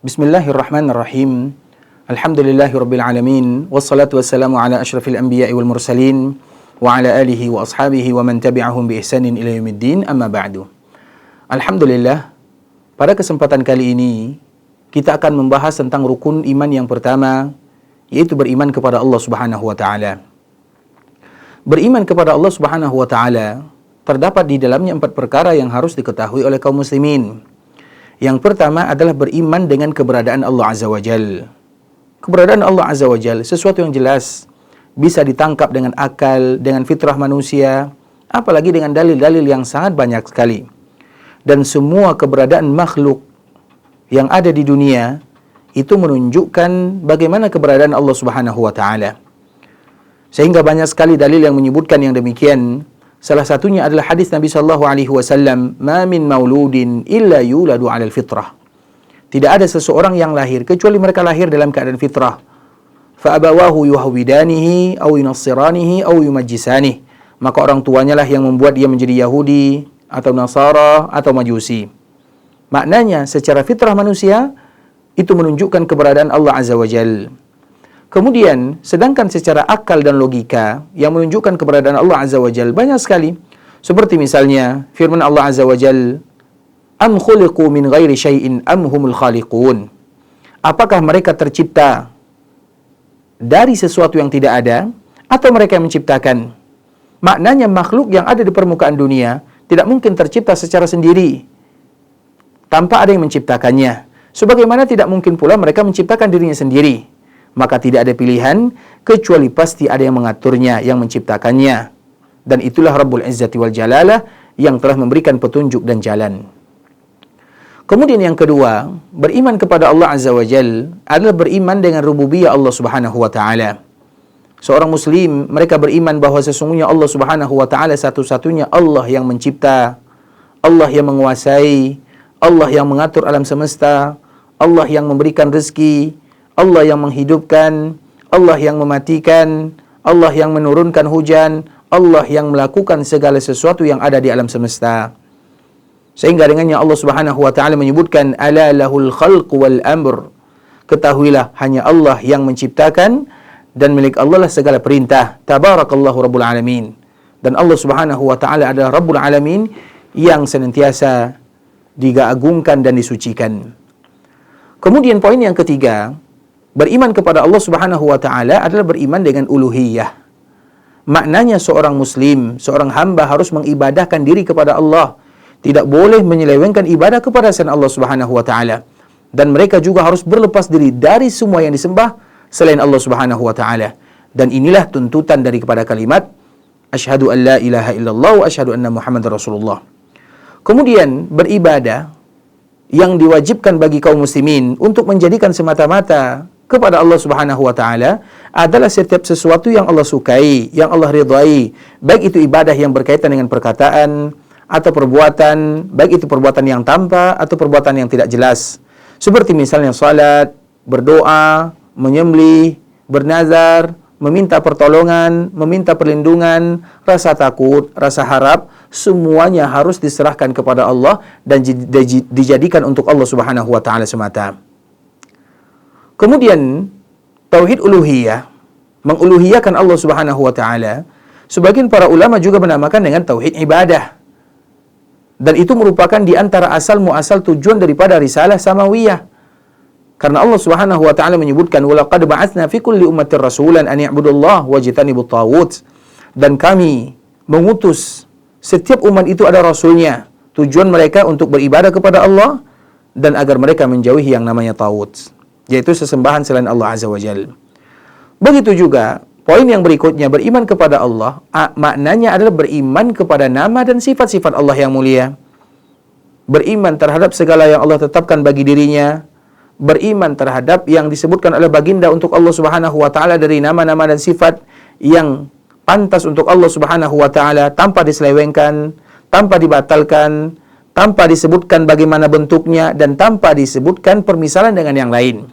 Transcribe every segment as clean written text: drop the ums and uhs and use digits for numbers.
Bismillahirrahmanirrahim. Alhamdulillahirabbil alamin wassalatu wassalamu ala asyrafil anbiya'i wal mursalin wa ala alihi wa ashabihi wa man tabi'ahum bi ihsanin ila yaumiddin, amma ba'du. Alhamdulillah, pada kesempatan kali ini kita akan membahas tentang rukun iman yang pertama, yaitu beriman kepada Allah Subhanahu wa taala. Beriman kepada Allah Subhanahu wa taala terdapat di dalamnya 4 perkara yang harus diketahui oleh kaum muslimin. Yang pertama adalah beriman dengan keberadaan Allah Azza wa Jal. Keberadaan Allah Azza wa Jal sesuatu yang jelas, bisa ditangkap dengan akal, dengan fitrah manusia, apalagi dengan dalil-dalil yang sangat banyak sekali. Dan semua keberadaan makhluk yang ada di dunia itu menunjukkan bagaimana keberadaan Allah Subhanahu wa taala. Sehingga banyak sekali dalil yang menyebutkan yang demikian. Salah satunya adalah hadis Nabi sallallahu alaihi wasallam, "Ma min mauludin illa yuladu 'alal fitrah." Tidak ada seseorang yang lahir kecuali mereka lahir dalam keadaan fitrah. Fa abawahu yuhawidanihi aw yunassiranihi aw yumajjisanihi. Maka orang tuanya lah yang membuat dia menjadi Yahudi atau Nasara atau Majusi. Maknanya secara fitrah manusia itu menunjukkan keberadaan Allah Azza wa Jalla. Kemudian, sedangkan secara akal dan logika yang menunjukkan keberadaan Allah Azza wa Jal banyak sekali. Seperti misalnya firman Allah Azza wa Jal, "Am khuliqu min ghairi syai'in am humul khaliqun." Apakah mereka tercipta dari sesuatu yang tidak ada atau mereka yang menciptakan? Maknanya makhluk yang ada di permukaan dunia tidak mungkin tercipta secara sendiri tanpa ada yang menciptakannya. Sebagaimana tidak mungkin pula mereka menciptakan dirinya sendiri. Maka tidak ada pilihan kecuali pasti ada yang mengaturnya, yang menciptakannya. Dan itulah Rabbul Izzati wal Jalalah yang telah memberikan petunjuk dan jalan. Kemudian yang kedua, beriman kepada Allah Azza wa Jal adalah beriman dengan rububiyah Allah Subhanahu wa taala. Seorang muslim, mereka beriman bahwa sesungguhnya Allah Subhanahu wa taala satu-satunya Allah yang mencipta, Allah yang menguasai, Allah yang mengatur alam semesta, Allah yang memberikan rezeki, Allah yang menghidupkan, Allah yang mematikan, Allah yang menurunkan hujan, Allah yang melakukan segala sesuatu yang ada di alam semesta. Sehingga dengannya Allah Subhanahu wa taala menyebutkan, "Ala lahul khalq wal amr." Ketahuilah hanya Allah yang menciptakan dan milik Allah lah segala perintah. Tabarakallahu rabbul alamin. Dan Allah Subhanahu wa taala adalah Rabbul alamin yang senantiasa diagungkan dan disucikan. Kemudian poin yang ketiga, beriman kepada Allah Subhanahu wa taala adalah beriman dengan uluhiyah. Maknanya seorang muslim, seorang hamba harus mengibadahkan diri kepada Allah. Tidak boleh menyelewengkan ibadah kepada selain Allah Subhanahu wa taala. Dan mereka juga harus berlepas diri dari semua yang disembah selain Allah Subhanahu wa taala. Dan inilah tuntutan daripada kalimat asyhadu an la ilaha illallah wa asyhadu anna Muhammadar Rasulullah. Kemudian beribadah yang diwajibkan bagi kaum muslimin untuk menjadikan semata-mata kepada Allah Subhanahu wa taala adalah setiap sesuatu yang Allah sukai, yang Allah ridhai, baik itu ibadah yang berkaitan dengan perkataan atau perbuatan, baik itu perbuatan yang tampak atau perbuatan yang tidak jelas. Seperti misalnya salat, berdoa, menyembelih, bernazar, meminta pertolongan, meminta perlindungan, rasa takut, rasa harap, semuanya harus diserahkan kepada Allah dan dijadikan untuk Allah Subhanahu wa taala semata. Kemudian tauhid uluhiyah, menguluhiyahkan Allah Subhanahu wa taala, sebagian para ulama juga menamakan dengan tauhid ibadah. Dan itu merupakan di antara asal muasal tujuan daripada risalah samawiyah. Karena Allah Subhanahu wa taala menyebutkan, "Wa laqad ba'atsna fi kulli ummatin rasulan an i'budullaha wajtanibut taghut." Dan kami mengutus setiap umat itu ada rasulnya. Tujuan mereka untuk beribadah kepada Allah dan agar mereka menjauhi yang namanya taghut, yaitu sesembahan selain Allah Azza wa Jalla. Begitu juga poin yang berikutnya, beriman kepada Allah, maknanya adalah beriman kepada nama dan sifat-sifat Allah yang mulia. Beriman terhadap segala yang Allah tetapkan bagi dirinya. Beriman terhadap yang disebutkan oleh baginda untuk Allah Subhanahu wa taala dari nama-nama dan sifat yang pantas untuk Allah Subhanahu wa taala tanpa diselewengkan, tanpa dibatalkan, tanpa disebutkan bagaimana bentuknya dan tanpa disebutkan permisalan dengan yang lain.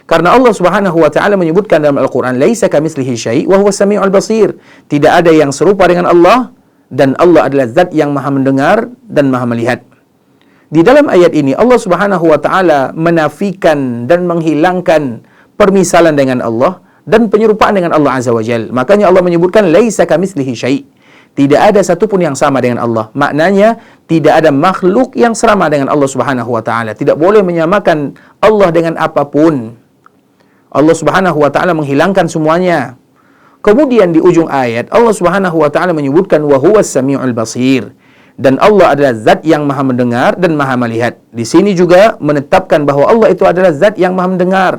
Karena Allah Subhanahu wa taala menyebutkan dalam Al-Qur'an, "Laisa kamitslihi syai' wa huwas samiul basir." Tidak ada yang serupa dengan Allah dan Allah adalah zat yang Maha mendengar dan Maha melihat. Di dalam ayat ini Allah Subhanahu wa taala menafikan dan menghilangkan permisalan dengan Allah dan penyerupaan dengan Allah Azza wa Jalla. Makanya Allah menyebutkan laisa kamitslihi syai'. Tidak ada satupun yang sama dengan Allah. Maknanya tidak ada makhluk yang sama dengan Allah Subhanahu wa taala. Tidak boleh menyamakan Allah dengan apapun. Allah Subhanahu wa taala menghilangkan semuanya. Kemudian di ujung ayat Allah Subhanahu wa taala menyebutkan wa huwas samiul basir. Dan Allah adalah zat yang maha mendengar dan maha melihat. Di sini juga menetapkan bahwa Allah itu adalah zat yang maha mendengar.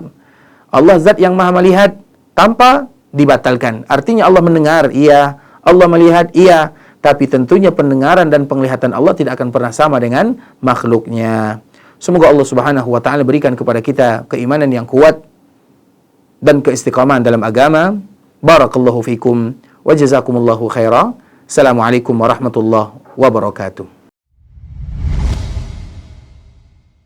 Allah zat yang maha melihat tanpa dibatalkan. Artinya Allah mendengar, iya. Allah melihat, iya. Tapi tentunya pendengaran dan penglihatan Allah tidak akan pernah sama dengan makhluknya. Semoga Allah Subhanahu wa taala berikan kepada kita keimanan yang kuat dan keistiqamahan dalam agama. Barakallahu fikum wa jazakumullahu khaira. Assalamualaikum warahmatullahi wabarakatuh.